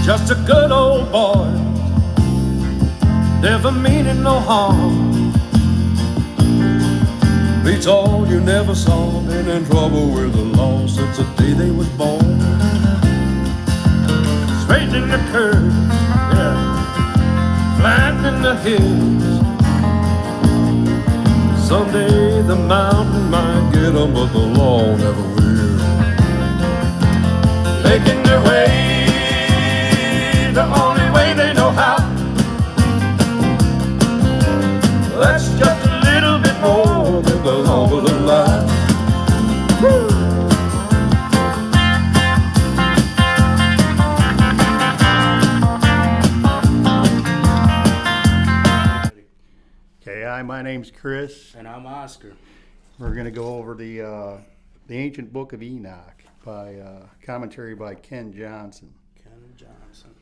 Just a good old boy, never meaning no harm. Beats all you never saw, been in trouble with the law since the day they was born. Straight in the curves, yeah, flat in the hills. Someday the mountain might get them, but the law never will. Making their way the only way they know how. That's just a little bit more than the law will allow. Okay, hi, my name's Chris. And I'm Oscar. We're going to go over the Ancient Book of Enoch by commentary by Ken Johnson.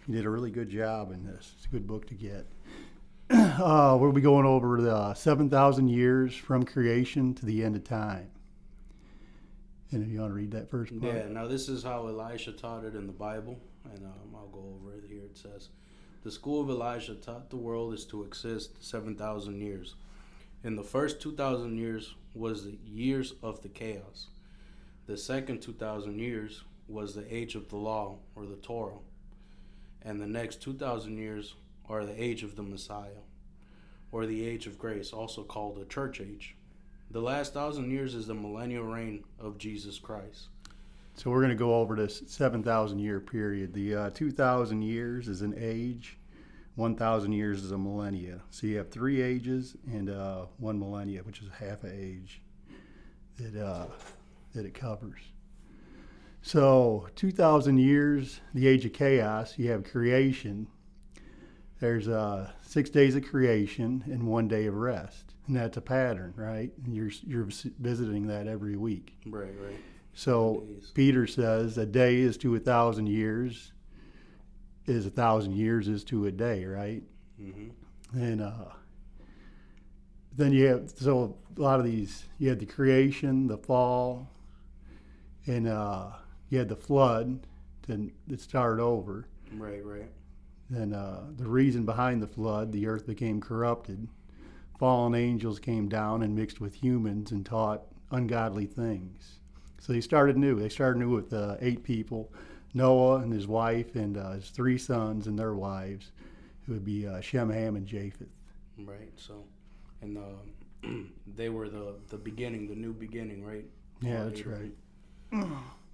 He did a really good job in this. It's a good book to get. We'll be going over the 7,000 years from creation to the end of time. And if you want to read that first part. Yeah, now this is how Elisha taught it in the Bible, and I'll go over it here. It says, the school of Elisha taught the world is to exist 7,000 years. In the first 2,000 years was the years of the chaos. The second 2,000 years was the age of the law, or the Torah. And the next 2,000 years are the age of the Messiah, or the age of grace, also called the church age. The last 1,000 years is the millennial reign of Jesus Christ. So we're going to go over this 7,000 year period. The 2,000 years is an age, 1,000 years is a millennia. So you have 3 ages and 1 millennia, which is half an age that it covers. So 2,000 years, the age of chaos, you have creation. There's 6 days of creation and 1 day of rest. And that's a pattern, right? And you're visiting that every week. Right. So Peter says a day is to 1,000 years, is 1,000 years is to a day, right? Mm-hmm. And then you have, so a lot of these, you had the creation, the fall, and you had the flood that started over. Right. Then the reason behind the flood, the earth became corrupted. Fallen angels came down and mixed with humans and taught ungodly things. So they started new. They started new with 8 people, Noah and his wife and his 3 sons and their wives, who would be Shem, Ham, and Japheth. Right. So, and they were the beginning, the new beginning, right? Yeah, that's right.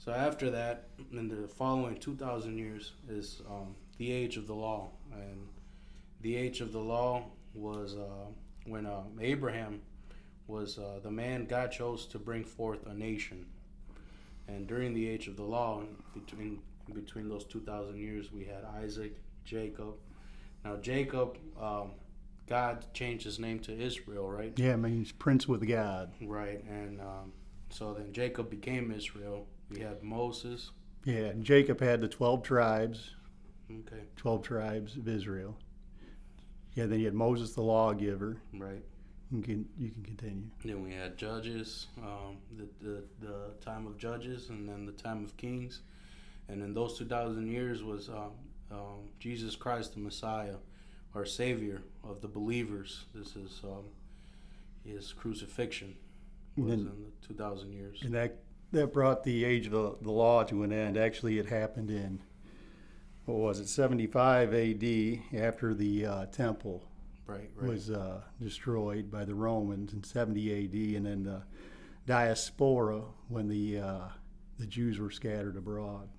So after that, in the following 2,000 years is the age of the law. And the age of the law was when Abraham was the man God chose to bring forth a nation. And during the age of the law, between those 2,000 years, we had Isaac, Jacob. Now Jacob, God changed his name to Israel, right? Yeah, it means prince with God. Right, and so then Jacob became Israel. We had Moses. Yeah, and Jacob had the 12 tribes. Okay. 12 tribes of Israel. Yeah, then you had Moses the lawgiver. Right. You can continue. Then we had Judges, the time of Judges, and then the time of Kings. And in those 2,000 years was Jesus Christ, the Messiah, our Savior of the believers. This is his crucifixion was in the 2,000 years. And that brought the age of the law to an end. Actually, it happened in, 75 A.D. after the temple was destroyed by the Romans in 70 A.D. and then the diaspora when the Jews were scattered abroad.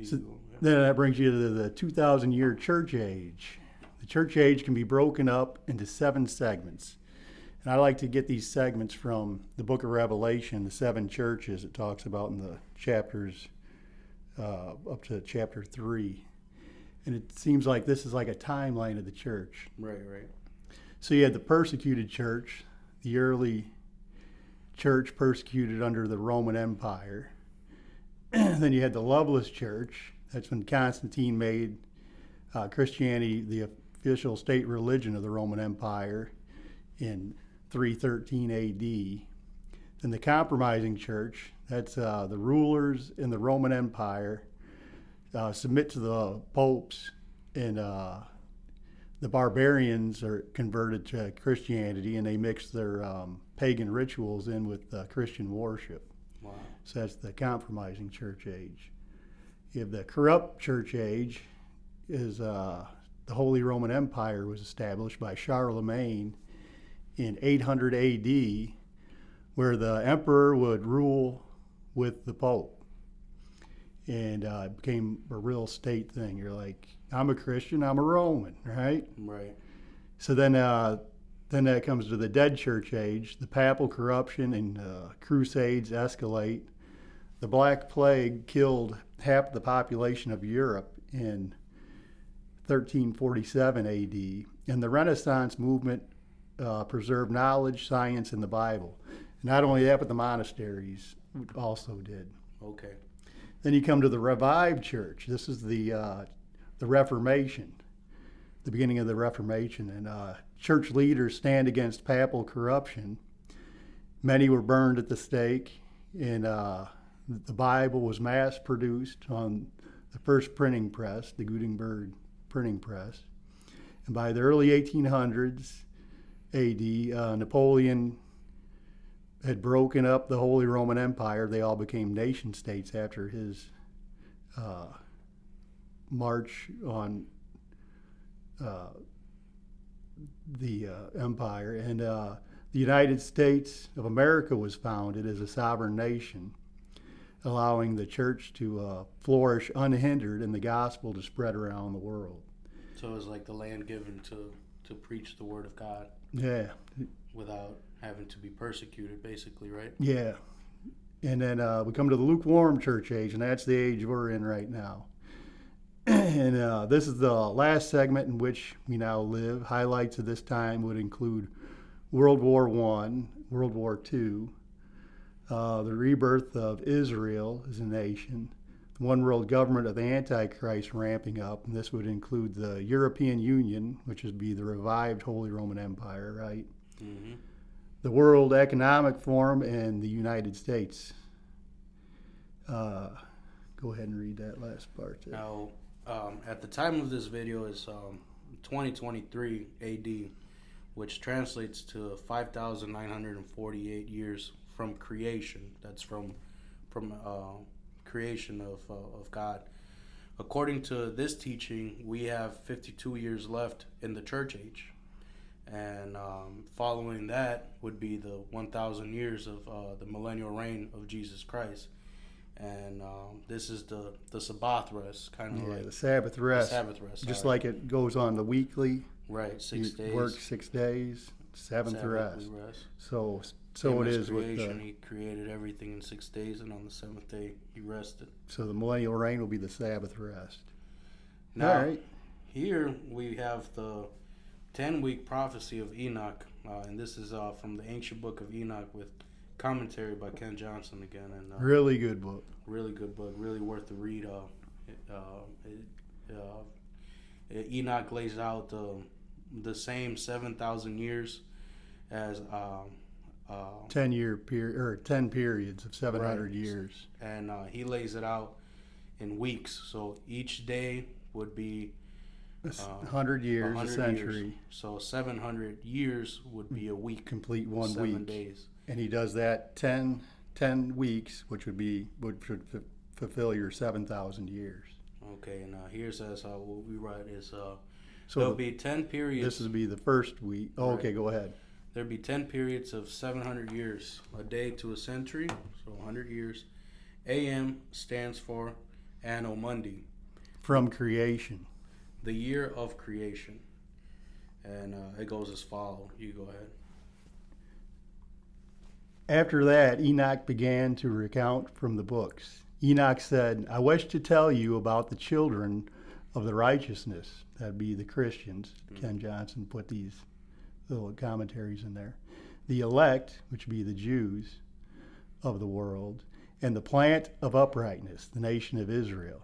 So then that brings you to the 2,000 year church age. The church age can be broken up into 7 segments. And I like to get these segments from the book of Revelation, the 7 churches it talks about in the chapters up to chapter 3. And it seems like this is like a timeline of the church. Right. So you had the persecuted church, the early church persecuted under the Roman Empire. Then you had the loveless church. That's when Constantine made Christianity the official state religion of the Roman Empire in 313 A.D. Then the compromising church, that's the rulers in the Roman Empire submit to the popes, and the barbarians are converted to Christianity, and they mix their pagan rituals in with Christian worship. Wow. So that's the compromising church age. You have the corrupt church age, is the Holy Roman Empire was established by Charlemagne in 800 AD, where the emperor would rule with the pope. And it became a real state thing. You're like, I'm a Christian, I'm a Roman, right? Right. So then that comes to the dead church age. The papal corruption and crusades escalate. The Black Plague killed half the population of Europe in 1347 AD. And the Renaissance movement preserved knowledge, science, and the Bible. Not only that, but the monasteries also did. Okay. Then you come to the revived church. This is the Reformation, the beginning of the Reformation. And church leaders stand against papal corruption. Many were burned at the stake, and the Bible was mass produced on the first printing press, the Gutenberg printing press. And by the early 1800s AD, Napoleon had broken up the Holy Roman Empire. They all became nation states after his march on the empire. And the United States of America was founded as a sovereign nation, allowing the church to flourish unhindered and the gospel to spread around the world. So it was like the land given to preach the word of God. Yeah. Without having to be persecuted, basically, right? Yeah. And then we come to the lukewarm church age, and that's the age we're in right now. And this is the last segment in which we now live. Highlights of this time would include World War I, World War II, the rebirth of Israel as a nation, the one world government of the Antichrist ramping up, and this would include the European Union, which would be the revived Holy Roman Empire, right? Mm-hmm. The World Economic Forum, and the United States. Go ahead and read that last part there. Now, at the time of this video is 2023 AD, which translates to 5,948 years from creation. That's from creation of God. According to this teaching, we have 52 years left in the church age. And following that would be the 1,000 years of the millennial reign of Jesus Christ. And this is the Sabbath rest, kind of like the Sabbath rest. The Sabbath rest, just like it goes on the weekly. Right, 6 days. Work 6 days, seventh rest. So In it his is creation, with he created everything in 6 days, and on the seventh day he rested. So the millennial reign will be the Sabbath rest. Now, all right. Here we have the 10-week prophecy of Enoch, and this is from the ancient book of Enoch with commentary by Ken Johnson again. And really good book. Really good book. Really worth the read. Enoch lays out the same 7,000 years as 10 periods of 700 right. years, and he lays it out in weeks. So each day would be 100 years, 100 a century. Years. So 700 years would be a week. Complete 1 7 week. days. And he does that 10 weeks, which would fulfill your 7,000 years. Okay, and here says what we write is so there'll be 10 periods. This would be the first week. Oh, right. Okay, go ahead. There'll be 10 periods of 700 years, a day to a century, so 100 years. AM stands for Anno Mundi. From creation. The year of creation. And it goes as follows. You go ahead. After that, Enoch began to recount from the books. Enoch said, I wish to tell you about the children of the righteousness. That'd be the Christians. Mm-hmm. Ken Johnson put these little commentaries in there. The elect, which would be the Jews of the world, and the plant of uprightness, the nation of Israel.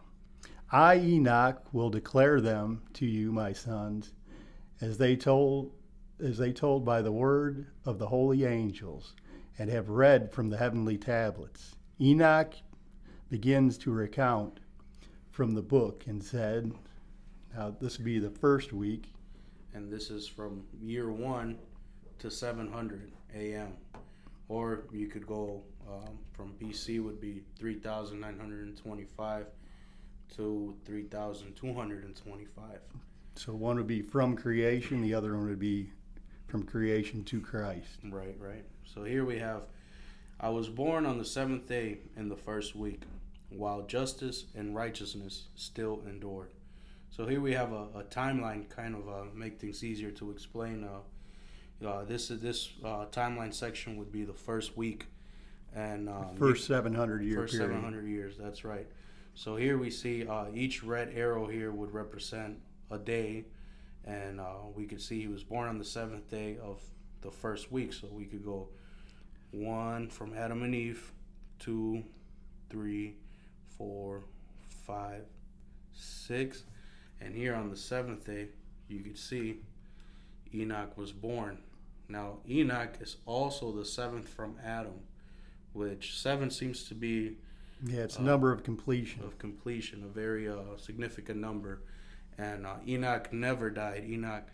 I, Enoch, will declare them to you, my sons, as they told by the word of the holy angels, and have read from the heavenly tablets. Enoch begins to recount from the book and said, now this would be the first week. And this is from year 1 to 700 AM. Or you could go from BC would be 3,925 to 3,225. So one would be from creation, the other one would be from creation to Christ. Right, right. So here we have, I was born on the 7th day in the first week, while justice and righteousness still endured. So here we have a timeline, kind of make things easier to explain. This timeline section would be the first week, and First 700 year first period. 700 years. That's right. So here we see each red arrow here would represent a day, and we could see he was born on the 7th day of the first week. So we could go 1 from Adam and Eve, 2, 3, 4, 5, 6, and here on the 7th day you could see Enoch was born. Now Enoch is also the 7th from Adam, which 7 seems to be Yeah, it's number of completion. a very significant number. And Enoch never died. Enoch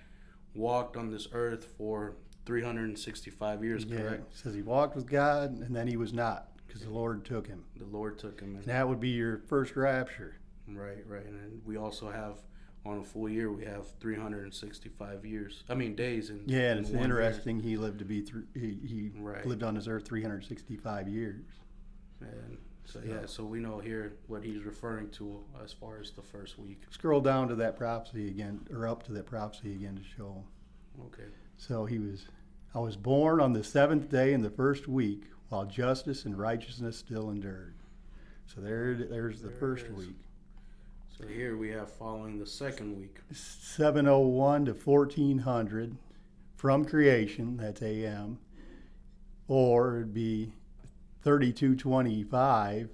walked on this earth for 365 years, Yeah, correct? it says he walked with God and then he was not because the Lord took him. The Lord took him. And that would be your first rapture. Right, right. And then we also have, on a full year, we have 365 days. Yeah, and in it's 1 year. interesting. He lived to be he Right. lived on this earth 365 years. And so we know here what he's referring to as far as the first week. Scroll down to that prophecy again, or up to that prophecy again to show. Okay. So I was born on the 7th day in the first week, while justice and righteousness still endured. So there's the There it first is. week. So here we have following the second week. 701 to 1400 from creation, that's AM, or it'd be 3225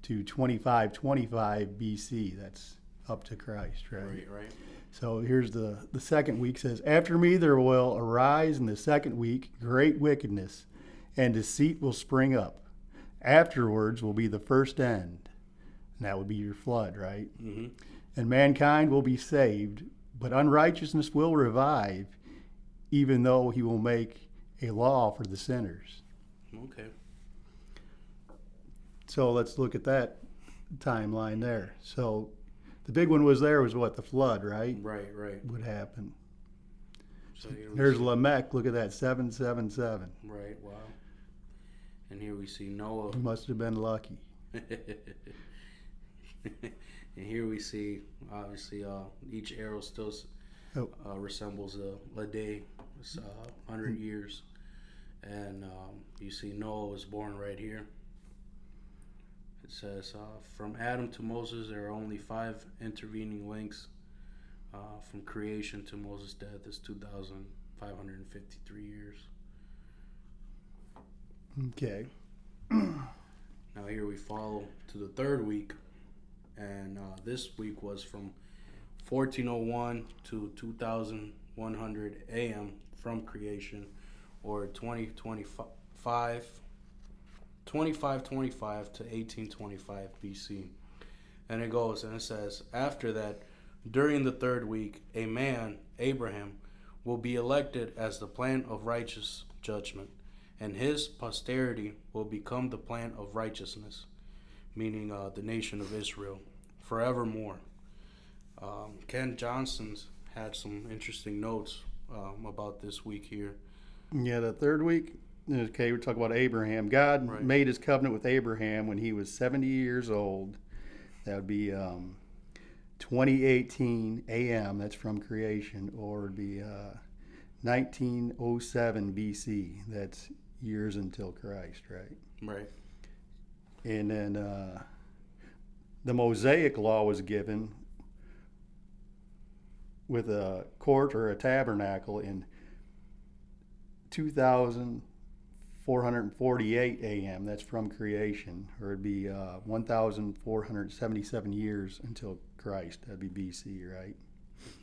to 2525 BC. That's up to Christ, right? Right, right. So here's the second week says, after me there will arise in the second week great wickedness, and deceit will spring up. Afterwards will be the first end. And that would be your flood, right? Mm-hmm. And mankind will be saved, but unrighteousness will revive, even though he will make a law for the sinners. Okay. So let's look at that timeline there. So the big one was what? The flood, right? Right, right. Would happen. So here we There's see- Lamech. Look at that, 777. Right, wow. And here we see Noah. He must have been lucky. And here we see, obviously, each arrow still resembles a day. It's 100 years. And you see Noah was born right here. It says, from Adam to Moses, there are only 5 intervening links. From creation to Moses' death is 2,553 years. Okay. Now here we follow to the third week, and this week was from 1401 to 2100 AM from creation, or 2525 to 1825 BC. And it goes, and it says, after that, during the third week, a man, Abraham, will be elected as the plan of righteous judgment, and his posterity will become the plan of righteousness, meaning the nation of Israel, forevermore. Ken Johnson's had some interesting notes about this week here. Yeah, the third week. Okay, we're talking about Abraham. God Right. made his covenant with Abraham when he was 70 years old. That would be 2018 AM. That's from creation, or it'd be 1907 BC. That's years until Christ, right? Right. And then the Mosaic law was given with a court or a tabernacle in 2448 AM. That's from creation, or it'd be 1477 years until Christ. That'd be BC, right?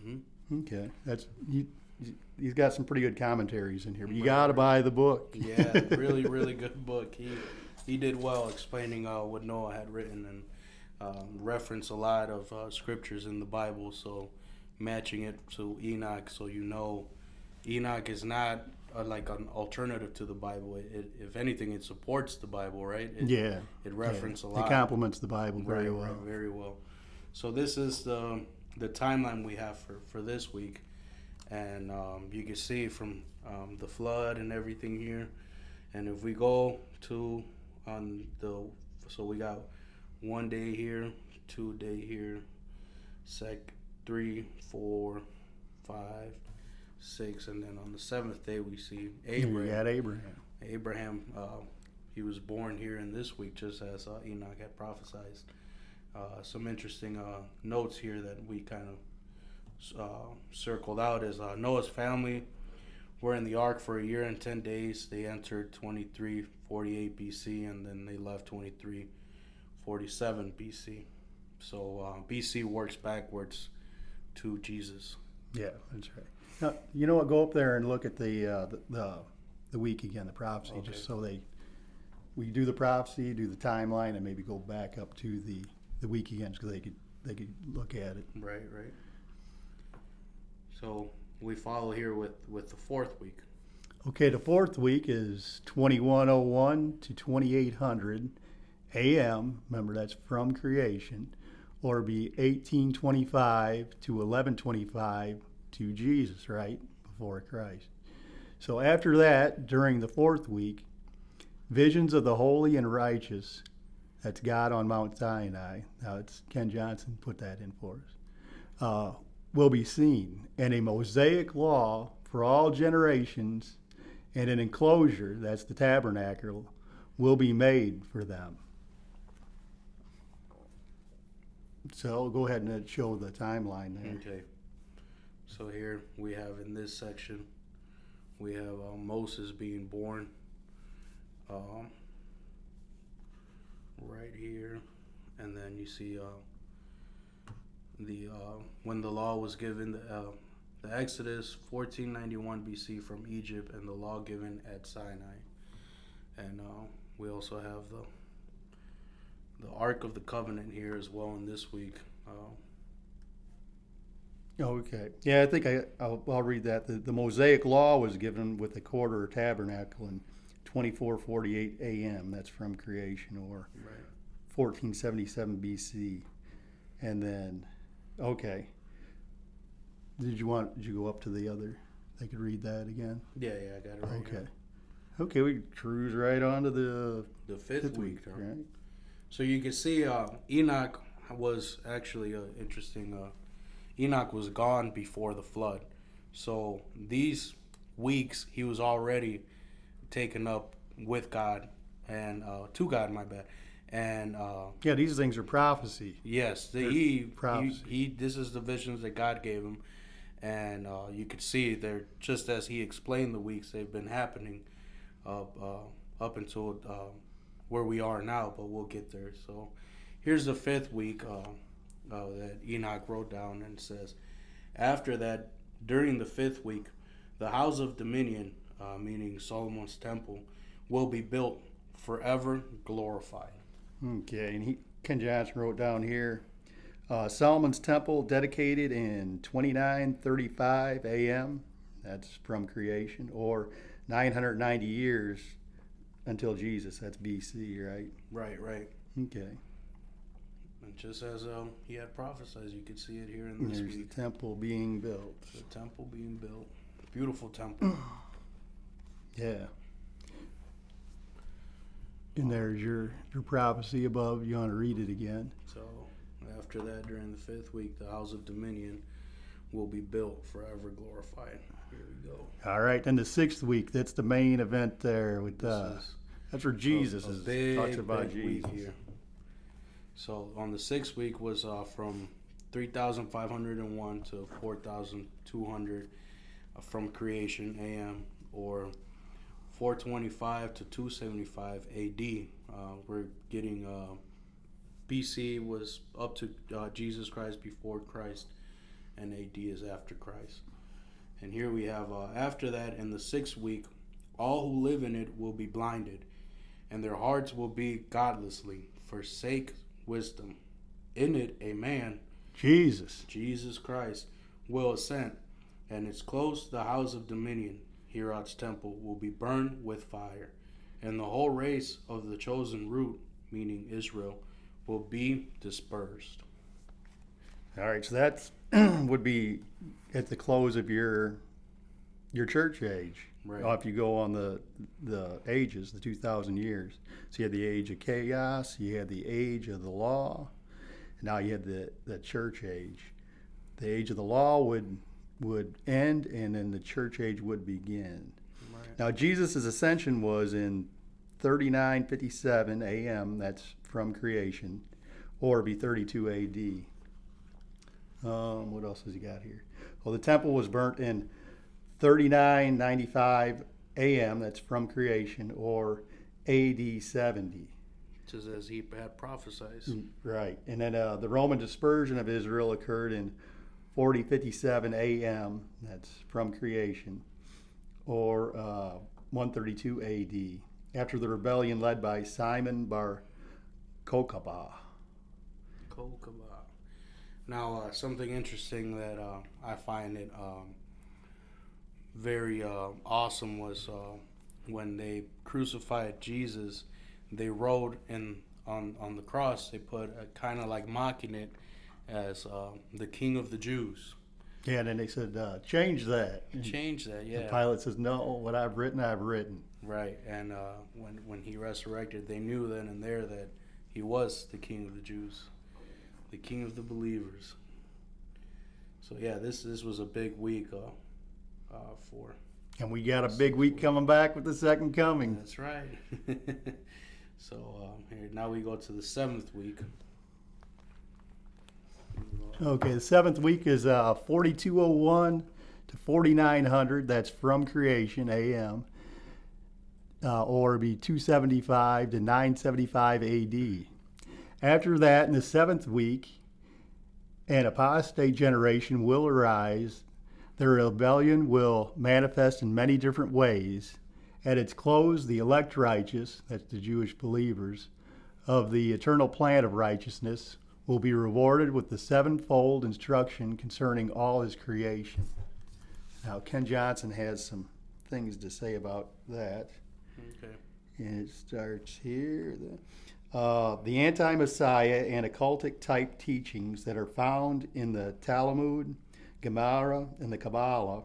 Mm-hmm. Okay, he's got some pretty good commentaries in here, but you got to buy the book. Yeah, really, really good book. He did well explaining what Noah had written, and reference a lot of scriptures in the Bible. So matching it to Enoch, so Enoch is not like an alternative to the Bible. If anything, it supports the Bible, right? It references a lot. It complements the Bible very well. Right, very well. So this is the timeline we have for this week, and you can see from the flood and everything here. And if we go to so we got 1 day here, 2 day here, 3, 4, 5, 6, and then on the 7th day we see Abraham. You got Abraham. Abraham, he was born here in this week, just as Enoch had prophesied. Some interesting notes here that we kind of circled out is Noah's family were in the ark for 1 year and 10 days. They entered 2348 BC, and then they left 2347 BC. So BC works backwards to Jesus. Yeah, that's right. Now, you know what? Go up there and look at the week again, the prophecy, Okay. just so we do the prophecy, do the timeline, and maybe go back up to the week again, because they could look at it. Right. So we follow here with the 4th week. Okay, the 4th week is 2101 to 2800 a.m. Remember, that's from creation, or be 1825 to 1125 to Jesus, right before Christ. So after that, during the 4th week, visions of the holy and righteous, that's God on Mount Sinai. Now it's Ken Johnson put that in for us. Will be seen, and a Mosaic law for all generations, and an enclosure, that's the tabernacle, will be made for them. So go ahead and show the timeline there. Okay. So here we have in this section, we have Moses being born. Right here, and then you see when the law was given, the Exodus 1491 BC from Egypt, and the law given at Sinai. And we also have the Ark of the Covenant here as well in this week. Okay. Yeah, I think I'll read that. The Mosaic law was given with the quarter tabernacle in 2448 a.m. That's from creation, or 1477 BC. And then, okay. Did you go up to the other? They could read that again? Yeah, I got it right Okay. here. Okay, we cruise right on to The fifth week. right? So you can see Enoch was actually interesting. Enoch was gone before the flood. So these weeks he was already taken up with God and to God, my bad. And Yeah, these things are prophecy. yes, prophecy. he this is the visions that God gave him, and you could see they're just as he explained the weeks they've been happening up until where we are now, but we'll get there. So here's the fifth week that Enoch wrote down, and says, after that, during the fifth week, the house of dominion, meaning Solomon's temple, will be built forever glorified. Okay, and Ken Johnson wrote down here, Solomon's temple dedicated in 2935 a.m. That's from creation, or 990 years until Jesus. That's BC, right? Right. Okay. And just as he had prophesied, you could see it here in this There's week. the temple being built. The temple being built. Beautiful temple. Yeah. And there's your prophecy above. You want to read it again? So after that, during the fifth week, the house of dominion will be built forever glorified. Here we go. All right, then the sixth week. That's the main event there. With This is that's where Jesus a is. big, Talks about big Jesus. week here. So on the sixth week was from 3,501 to 4,200 from creation AM, or 425 to 275 AD. We're getting BC was up to Jesus Christ, before Christ, and AD is after Christ. And here we have after that, in the sixth week, all who live in it will be blinded, and their hearts will be godlessly, forsake wisdom. in it a man, Jesus. Jesus Christ, will ascend, and its close the house of dominion, Herod's temple, will be burned with fire, and the whole race of the chosen root, meaning Israel, will be dispersed. All right, so that would be at the close of your church age. Right. If you go on the ages, the 2,000 years. So you had the age of chaos, you had the age of the law, and now you had the church age. The age of the law would end, and then the church age would begin. Right. Now Jesus' ascension was in 3957 AM, that's from creation, or it'd be 32 AD. What else has he got here? Well, the temple was burnt in 3995 AM, that's from creation, or AD 70. Just as he had prophesied. Right. And then the Roman dispersion of Israel occurred in 4057 AM, that's from creation, or 132 AD, after the rebellion led by Simon Bar Kokhba. Now, something interesting that I find it very awesome was when they crucified Jesus, they wrote on the cross, they put kind of like mocking it as the King of the Jews. Yeah, and then they said, change that. Change that, yeah. And Pilate says, no, what I've written, I've written. Right, and when he resurrected, they knew then and there that he was the King of the Jews, the King of the believers. So yeah, this was a big week for. And we got a big week coming back with the second coming. That's right. So here now we go to the 7th week. Okay, the 7th week is 4201 to 4900. That's from creation, AM. Or it'd be 275 to 975 AD. After that, in the 7th week, an apostate generation will arise. Their rebellion will manifest in many different ways. At its close, the elect righteous, that's the Jewish believers, of the eternal plan of righteousness will be rewarded with the sevenfold instruction concerning all his creation. Now, Ken Johnson has some things to say about that. Okay. And it starts here. The anti-Messiah and occultic type teachings that are found in the Talmud, Gemara, and the Kabbalah,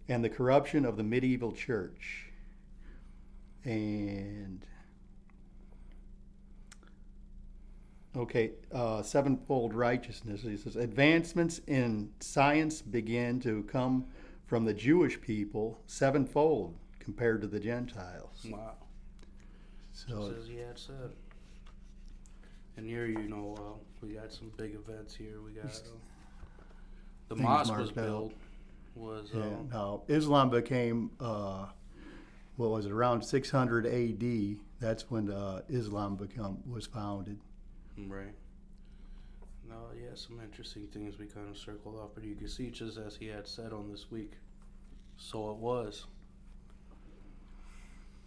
and the corruption of the medieval church. And okay, sevenfold righteousness. He says advancements in science began to come from the Jewish people sevenfold compared to the Gentiles. Wow. So Just as he had said. And here, we got some big events here. We got the Things mosque was marked out. built. Was yeah, now Islam became what was it, around 600 AD? That's when Islam was founded. right. No, yeah, some interesting things we kind of circled off, but you can see just as he had said on this week. So it was.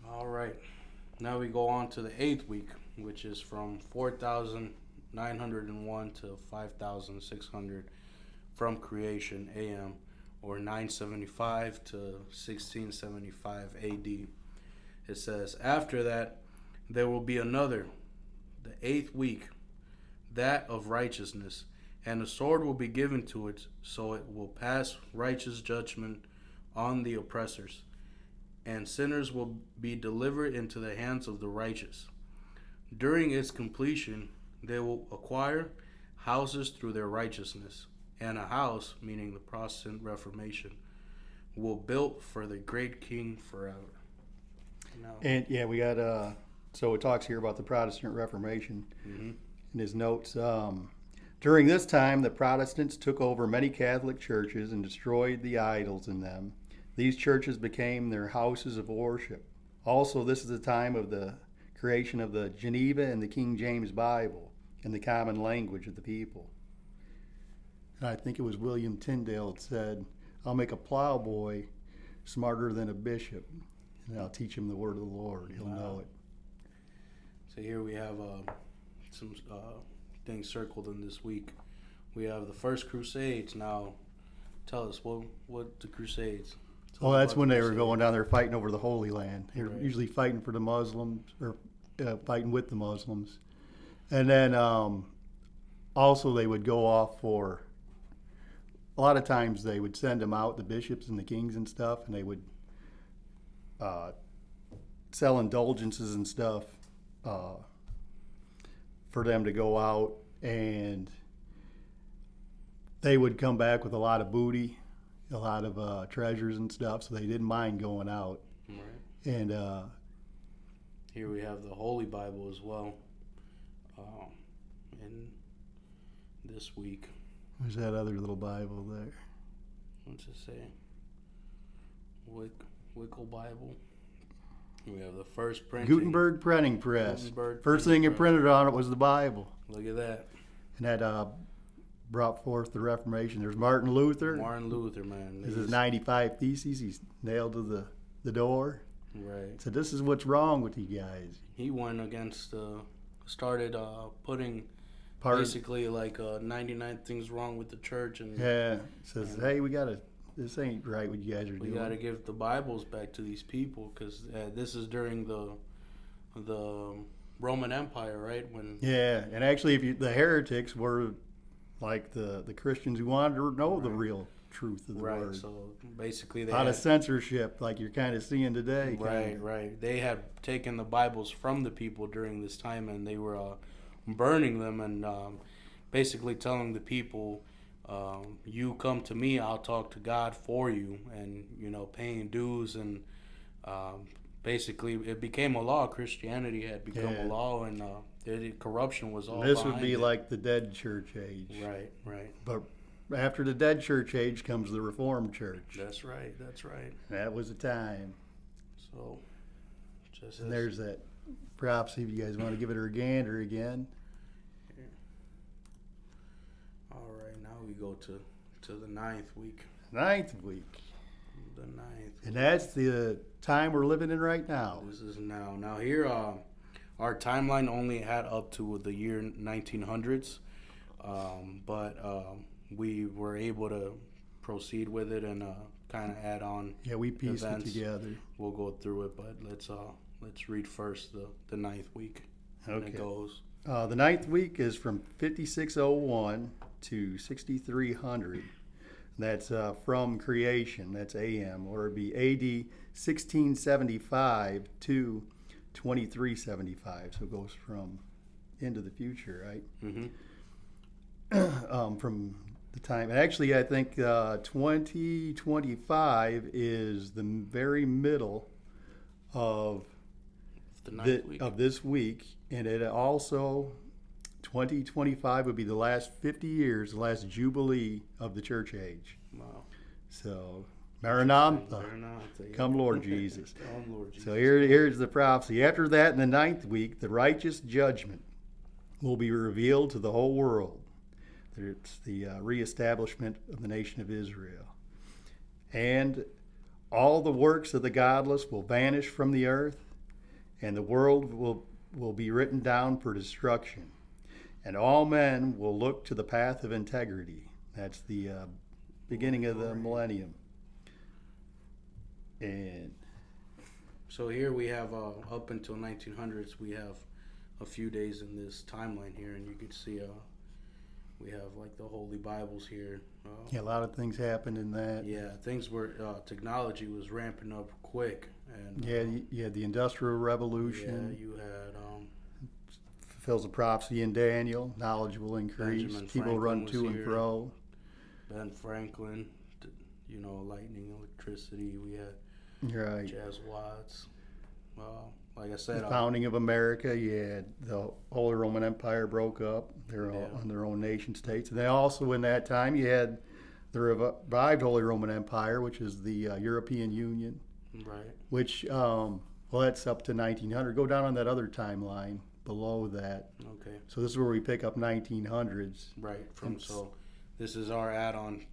All right. Now we go on to the 8th week, which is from 4,901 to 5,600 from creation AM, or 975 to 1675 AD. It says, after that, there will be another, the 8th week, that of righteousness, and a sword will be given to it, so it will pass righteous judgment on the oppressors, and sinners will be delivered into the hands of the righteous. During its completion, they will acquire houses through their righteousness, and a house, meaning the Protestant Reformation, will build for the great King forever. Now, And yeah, we got so it talks here about the Protestant Reformation in his notes. During this time, the Protestants took over many Catholic churches and destroyed the idols in them. These churches became their houses of worship. Also, this is the time of the creation of the Geneva and the King James Bible in the common language of the people. And I think it was William Tyndale that said, I'll make a plowboy smarter than a bishop, and I'll teach him the word of the Lord. He'll know it. so here we have some things circled in this week. We have the first Crusades. Now, tell us what the Crusades. Tell Well, us that's about when the they were Crusades. going down there fighting over the Holy Land. They were Right. usually fighting for the Muslims or fighting with the Muslims. And then also they would go off for, a lot of times they would send them out, the bishops and the kings and stuff, and they would sell indulgences and stuff for them to go out, and they would come back with a lot of booty, a lot of treasures and stuff, so they didn't mind going out. Right. And Here we have the Holy Bible as well. In this week, there's that other little Bible there. what's it say? Wickel Bible. We have the first printing. Gutenberg printing press. Gutenberg First printing thing it press. printed on it was the Bible, Look at that. and that brought forth the Reformation. There's Martin Luther. Martin Luther, man. This is 95 Theses. He's nailed to the door. Right. So this is what's wrong with you guys. He went against, started putting Part, basically like 99 things wrong with the church, and yeah, says, hey, this ain't right what you guys are we doing. got to give the Bibles back to these people, because this is during the Roman Empire, right? When Yeah, and actually, the heretics were like the Christians who wanted to know the Right. real truth of the right, word. so basically they A lot of had, censorship, like you're kind of seeing today. right. They had taken the Bibles from the people during this time, and they were burning them, and basically telling the people, you come to me, I'll talk to God for you, and paying dues, and basically it became a law. Christianity had become Yeah. a law, and corruption was all This would behind be it. like the dead church age. Right. But after the dead church age comes the Reformed church. That's right. That was the time. So just And as- there's that prophecy, if you guys want to give it a gander again. all right, now we go to the ninth week. Ninth week. The ninth. And that's the time we're living in right now. This is now. Now here, our timeline only had up to the year 1900s, but we were able to proceed with it and kind of add on. Yeah, we pieced Events. it together. We'll go through it, but let's read first the ninth week. And Okay. it goes. The ninth week is from 5601 to 6300. That's from creation. That's AM, or it'd be AD 1675 to 2375. So it goes from into the future, right? Mm-hmm. From the time. And actually, I think 2025 is the very middle of The ninth week. of this week, and it also 2025 would be the last 50 years, the last jubilee of the church age. Wow. So, Maranatha, Maranatha, yeah. come Lord Jesus. Come Lord Jesus. So here's the prophecy. After that, in the ninth week, the righteous judgment will be revealed to the whole world. It's the reestablishment of the nation of Israel. And all the works of the godless will vanish from the earth, and the world will be written down for destruction. And all men will look to the path of integrity. That's the beginning of the millennium. And So here we have up until 1900s. We have a few days in this timeline here, and you can see we have like the Holy Bibles here. yeah, a lot of things happened in that. Yeah, things were technology was ramping up quick, and Yeah, you had the Industrial yeah, Revolution. you had Fulfills the prophecy in Daniel. Knowledge will increase. Benjamin People run Franklin to was and here. fro. Ben Franklin, lightning, electricity. We had Right. Jazz Watts. Like I The said, founding of America. You had the Holy Roman Empire broke up. They're all Yeah. on their own nation states. And they also, in that time, you had the revived Holy Roman Empire, which is the European Union, right. which, well, that's up to 1900. Go down on that other timeline below that. Okay. So this is where we pick up 1900s. Right. And So this is our add-on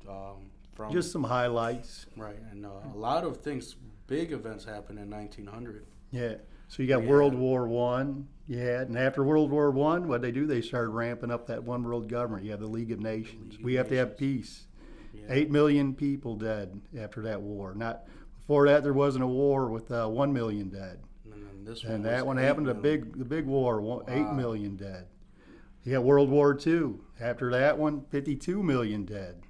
from Just some highlights. right, and a lot of things, big events happened in 1900. Yeah. So you got We World had- War One. You had, and after World War One, what they do? They started ramping up that one world government. You have the League of Nations. League We of have to have Nations. peace. Yeah. 8 million people dead after that war. Not before that, there wasn't a war with 1 million dead. And then this And was that one 8 happened. million. The big war, Wow. 8 million dead. You got World War Two. After that one, 52 million dead.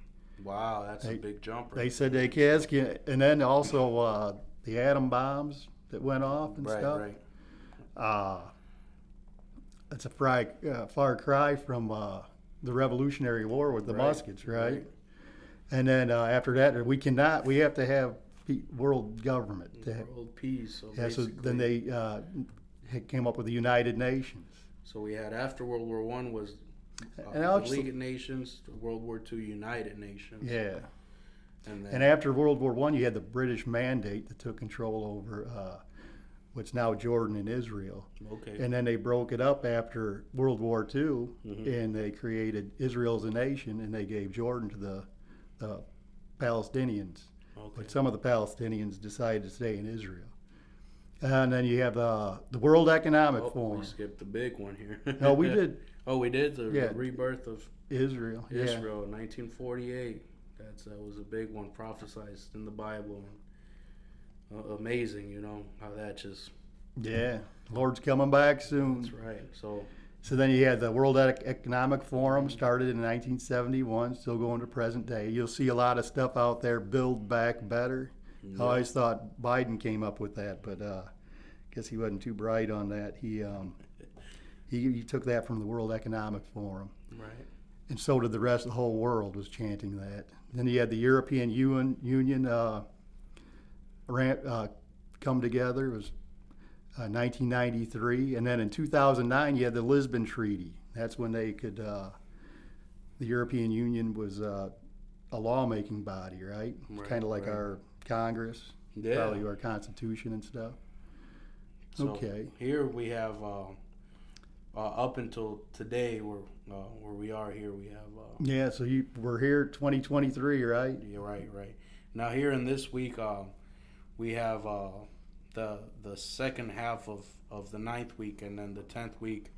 Wow, that's They- a big jump. They Right said they can't. And then also the atom bombs that went off and right, stuff. right. It's a far cry from the Revolutionary War with the Right, muskets, right? right. And then after that, we have to have world government. World peace. So Yeah, so basically, then they came up with the United Nations. So we had after World War One was And the also- League of Nations, World War Two United Nations. Yeah. And then And after World War One, you had the British Mandate that took control over what's now Jordan and Israel. okay. And then they broke it up after World War II, Mhm. and they created Israel as a nation, and they gave Jordan to the Palestinians. okay. But some of the Palestinians decided to stay in Israel. And then you have the World Economic Oh, Forum. we skipped the big one here. No, we did Oh, we did the Yeah. rebirth of Israel. Yeah. Israel, 1948. That was a big one, prophesied in the Bible. Amazing, you know how that just. Yeah. Lord's coming back soon. That's right. So So then you had the World Economic Forum, started in 1971, still going to present day. You'll see a lot of stuff out there, Build Back Better. I always thought Biden came up with that, but guess he wasn't too bright on that. He took that from the World Economic Forum, right. and so did the rest of the whole world was chanting that. Then you had the European Union come together. It was 1993, and then in 2009 you had the Lisbon Treaty. That's when they could. The European Union was a lawmaking body, right? Right, Kind of like right. our Congress, Yeah. probably our Constitution and stuff. So Okay. Here we have up until today, where we are here, we have. Yeah, so we're here 2023, right? Yeah, right. Now here in this week, we have the second half of the 9th week, and then the 10th week.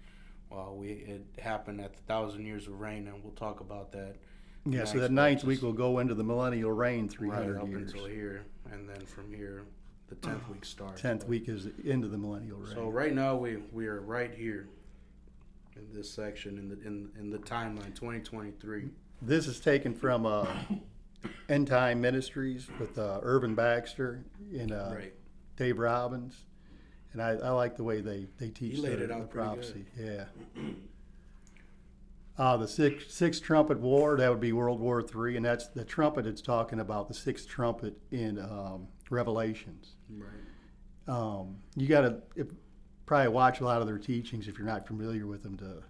It happened at the 1,000 Years of Reign, and we'll talk about that. Yeah, so next, that but ninth just- week will go into the millennial reign, right 300 up years. until here, and then from here, the 10th week starts. 10th But- week is into the millennial reign. So right now we are right here in this section in the timeline 2023. This is taken from End Time Ministries with Irvin Baxter and Right. Dave Robbins, and I like the way they teach laid the it out pretty prophecy. Yeah. The sixth trumpet war, that would be World War III, and that's the trumpet it's talking about, the sixth trumpet in Revelations. Right. You got to probably watch a lot of their teachings if you're not familiar with them to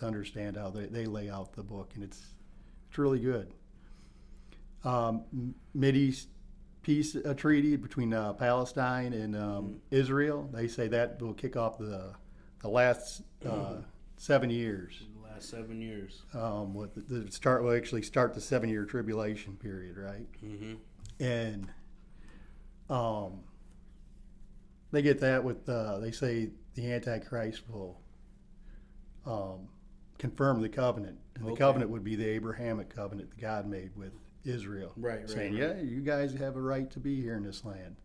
understand how they lay out the book, and it's really good. Mideast peace treaty between Palestine and Israel. They say that will kick off the last 7 years. The last 7 years. Will actually start the 7-year tribulation period, right? Mm-hmm. And they get that with they say the Antichrist will confirm the covenant, and the Okay. covenant would be the Abrahamic covenant that God made with Israel, Right. saying, Right. "Yeah, you guys have a right to be here in this land."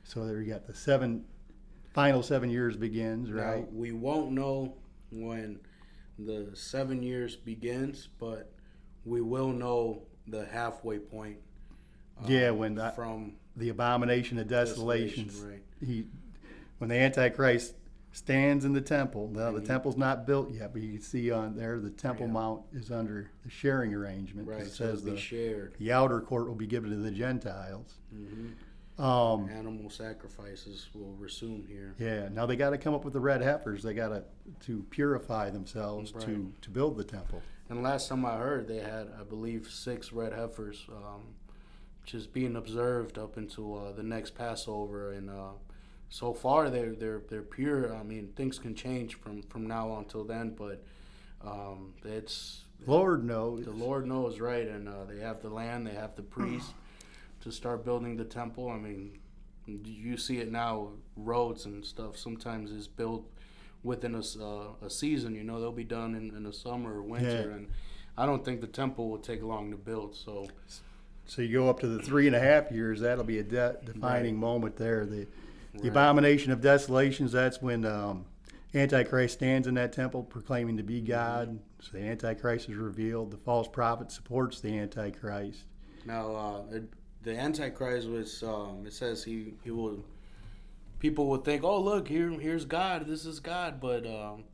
So there you got the final 7 years begins, right? Now, we won't know when the 7 years begins, but we will know the halfway point. Yeah, when from the abomination of desolation, desolations. right? When the Antichrist stands in the temple. Now the Mhm. temple's not built yet, but you can see on there the Temple Yeah. Mount is under the sharing arrangement. 'Cause Right. It So says it'll be shared. the outer court will be given to the Gentiles. Mm-hmm. Animal sacrifices will resume here. Yeah. Now they got to come up with the red heifers. They got to purify themselves to Right. build the temple. And last time I heard, they had, I believe, 6 red heifers, just being observed up until the next Passover. And so far, they're pure. I mean, things can change from now on till then, but it's Lord knows. the Lord knows, right? And they have the land, they have the priests to start building the temple. I mean, You see it now, roads and stuff. Sometimes it's built within a season. You know, they'll be done in the summer or winter, Yeah. and I don't think the temple will take long to build. So So you go up to the 3.5 years, that'll be a defining Right. moment there. The Right. abomination of desolations, that's when Antichrist stands in that temple proclaiming to be God. So the Antichrist is revealed. The false prophet supports the Antichrist. now the Antichrist was. It says he will. People will think, oh look, here's God. This is God, but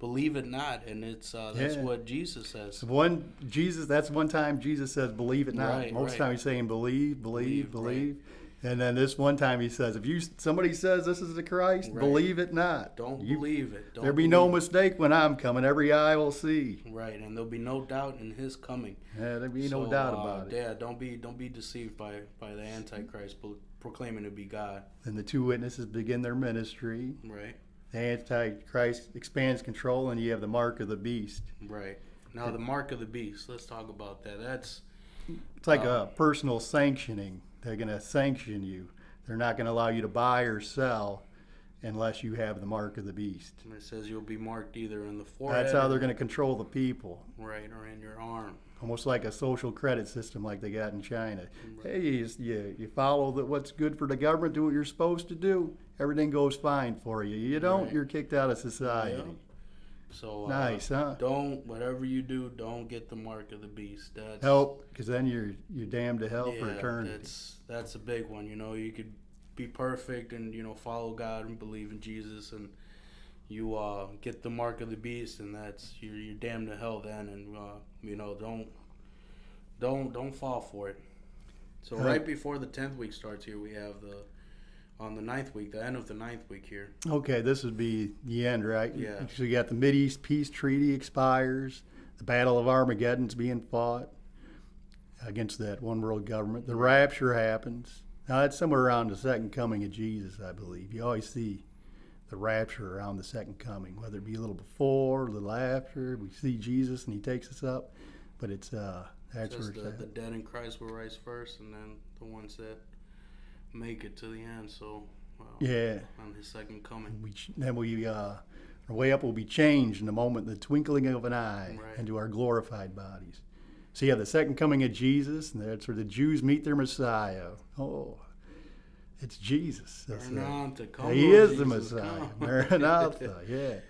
believe it not, and it's that's Yeah. what Jesus says. So that's one time Jesus says, believe it not. Right, Most right. time he's saying, believe. Believe, And then this one time he says, somebody says this is the Christ, Right. believe it not. Don't You- believe it. Don't There be no believe mistake when I'm coming. Every eye will see. it. Right, and there'll be no doubt in His coming. Yeah, there be no So, doubt about it. Yeah, don't be deceived by the Antichrist proclaiming to be God. Then the two witnesses begin their ministry. Right, The Antichrist expands control, and you have the mark of the beast. right. Now the mark of the beast. Let's talk about that. That's It's like a personal sanctioning. They're going to sanction you. They're not going to allow you to buy or sell unless you have the mark of the beast. it says you'll be marked either in the forehead. That's how they're going to control the people. Right, or in your arm. Almost like a social credit system like they got in China. Hey, you follow what's good for the government, do what you're supposed to do, everything goes fine for you. You don't, Right. you're kicked out of society. Yeah. So Nice, huh? Don't whatever you do, don't get the mark of the beast. That's Help, because then you're damned to hell for yeah, eternity. that's a big one. You know, you could be perfect and follow God and believe in Jesus, and you get the mark of the beast, and that's you're damned to hell then. And don't fall for it. So right before the 10th week starts here, we have on the 9th week, the end of the 9th week here. Okay, this would be the end, right? Yeah. So you got the Mideast Peace Treaty expires, the Battle of Armageddon's being fought against that one world government. The rapture happens. Now that's somewhere around the second coming of Jesus, I believe. You always see the rapture around the second coming, whether it be a little before, a little after. We see Jesus and He takes us up, but it's that's where Says it's the at. dead in Christ will rise first, and then the ones that make it to the end. So Yeah. on His second coming. Our way up will be changed in the moment, the twinkling of an eye, Right. into our glorified bodies. So you have the second coming of Jesus, and that's where the Jews meet their Messiah. Oh, it's Jesus. That's Maranatha, come, He Lord is the Jesus, Messiah. come. Maranatha, yeah.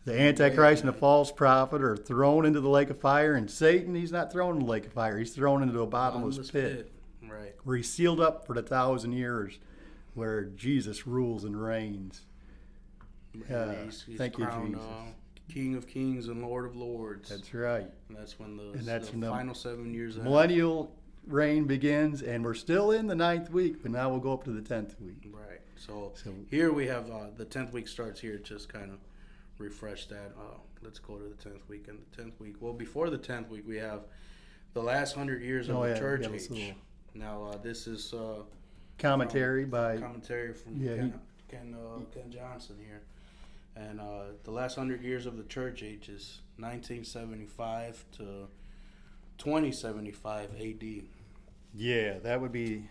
The Antichrist and the false prophet are thrown into the lake of fire, and Satan, he's not thrown in the lake of fire. He's thrown into a bottomless pit, Right. where he's sealed up for the 1,000 years, where Jesus rules and reigns. He's thank you, crowned, Jesus. King of Kings and Lord of Lords. That's right. And that's when And that's the when the final 7 years end. Millennial reign begins, and we're still in the 9th week, but now we'll go up to the 10th week. Right. So, So- here we have the 10th week starts here. Just kind of refresh that. Let's go to the 10th week. And the 10th week. Well, before the 10th week, we have the last 100 years of Oh, the yeah, church yeah, this age. little Now, this is Commentary by commentary from Yeah, Ken Johnson here. And the last 100 years of the church age is 1975 to 2075 AD. yeah, that would be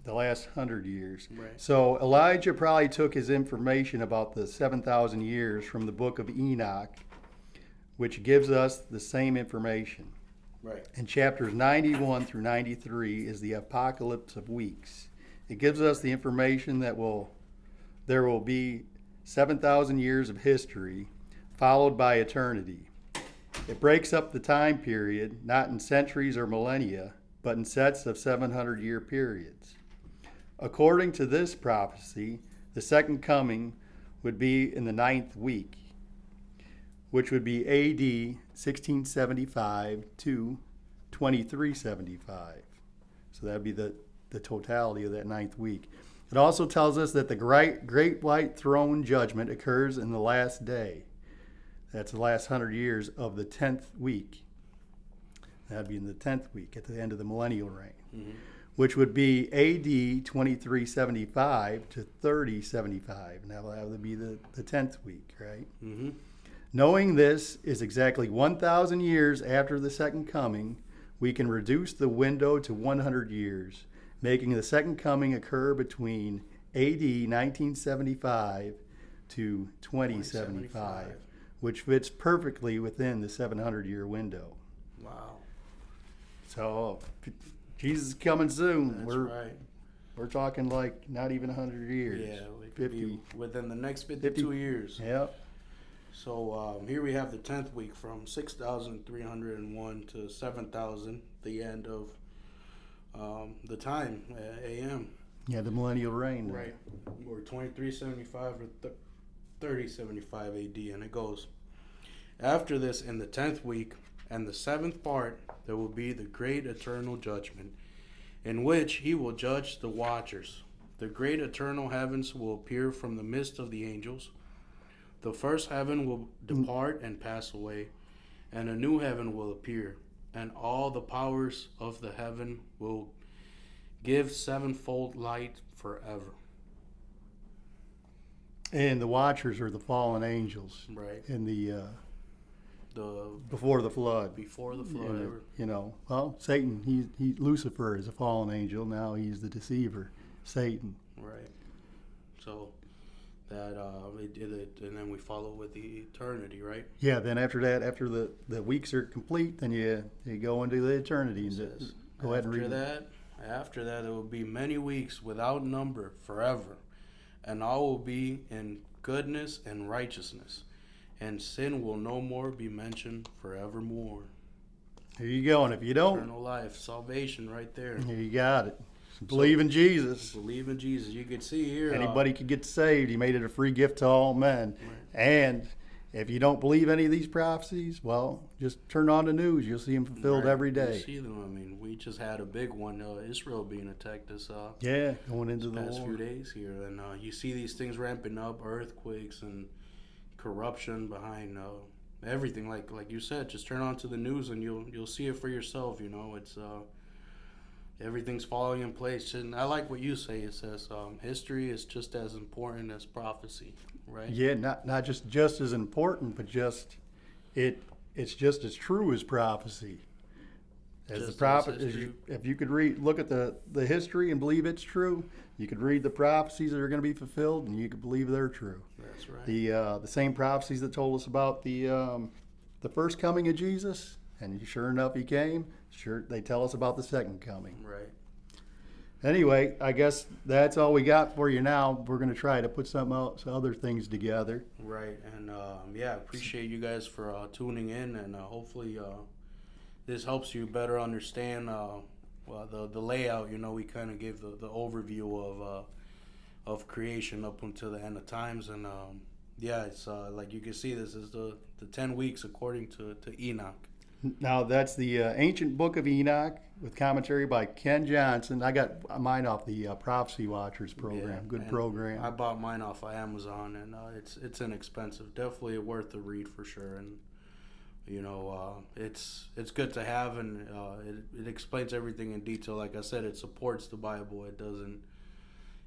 the last 100 years. Right. So Elijah probably took his information about the 7,000 years from the book of Enoch, which gives us the same information. Right. And chapters 91 through 93 is the apocalypse of weeks. It gives us the information that there will be 7,000 years of history followed by eternity. It breaks up the time period not in centuries or millennia, but in sets of 700-year periods. According to this prophecy, the second coming would be in the 9th week, which would be AD 1675 to 2375. So that would be the totality of that 9th week. It also tells us that the great white throne judgment occurs in the last day. That's the last 100 years of the 10th week. That'd be in the 10th week at the end of the millennial reign, which would be AD 2375 to 3075. Now that would be the 10th week, right? Mm-hmm. Knowing this is exactly 1,000 years after the second coming, we can reduce the window to 100 years making the second coming occur between AD 1975 to 2075, which fits perfectly within the 700-year window. Wow. So Jesus is coming soon. That's right. We're talking like not even 100 years. Yeah, we could be within the next 52 years. Yep. So here we have the 10th week from 6,301 to 7,000, the end of the time, AM. Yeah, the millennial reign. Right. Or 2375 or 3075 AD, and it goes. After this, in the 10th week and the 7th part, there will be the great eternal judgment, in which he will judge the watchers. The great eternal heavens will appear from the midst of the angels. The first heaven will depart and pass away, and a new heaven will appear, and all the powers of the heaven will give sevenfold light forever. And the watchers are the fallen angels. Right. In the The before the flood. before the flood. You know, well, Satan, he Lucifer is a fallen angel. Now he's the deceiver, Satan. Right. So that it did it, and then we follow with the eternity, right? Yeah. Then after that, after the weeks are complete, then you go into the eternity. And Says, go ahead and read After that, there will be many weeks without number forever, and all will be in goodness and righteousness, and sin will no more be mentioned forevermore. Here you go. And if you don't, Eternal life, salvation, right there. here you got it. Believe in Jesus. Believe in Jesus. You can see here. Anybody could get saved. He made it a free gift to all men. Right. And if you don't believe any of these prophecies, well, just turn on the news. You'll see them fulfilled Right. every You day. see them. I mean, we just had a big one. Israel being attacked this Yeah, going into the past war. few days here, and you see these things ramping up, earthquakes and corruption behind everything. Like you said, just turn on to the news and you'll see it for yourself. You know, it's everything's falling in place. And I like what you say. It says history is just as important as prophecy, right? Yeah, not just as important, but just it's just as true as prophecy. As Just the as prophet, history. if you could look at the history and believe it's true, you could read the prophecies that are going to be fulfilled, and you could believe they're true. That's right. The same prophecies that told us about the first coming of Jesus, and sure enough, he came. Sure, they tell us about the second coming. Right. Anyway, I guess that's all we got for you now. We're going to try to put some other things together. Right. And yeah, appreciate you guys for tuning in, and hopefully this helps you better understand the layout. You know, we kind of gave the overview of creation up until the end of times, and yeah, it's like you can see this is the 10 weeks according to Enoch. Now, that's the Ancient Book of Enoch with commentary by Ken Johnson. I got mine off the Prophecy Watchers program. Yeah, Good and program. I bought mine off of Amazon, and it's inexpensive. Definitely worth the read for sure. And you know, it's good to have, and it explains everything in detail. Like I said, it supports the Bible. It doesn't.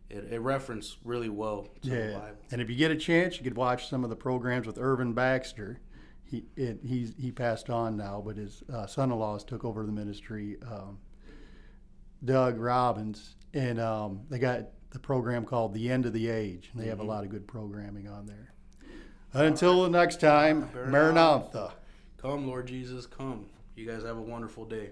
It references really well to the Bible. And if you get a chance, you could watch some of the programs with Irvin Baxter. He passed on now, but his son-in-laws took over the ministry, Doug Robbins, and they got the program called The End of the Age, and they have a lot of good programming on there. Until the next time, Maranatha. Come, Lord Jesus, come. You guys have a wonderful day.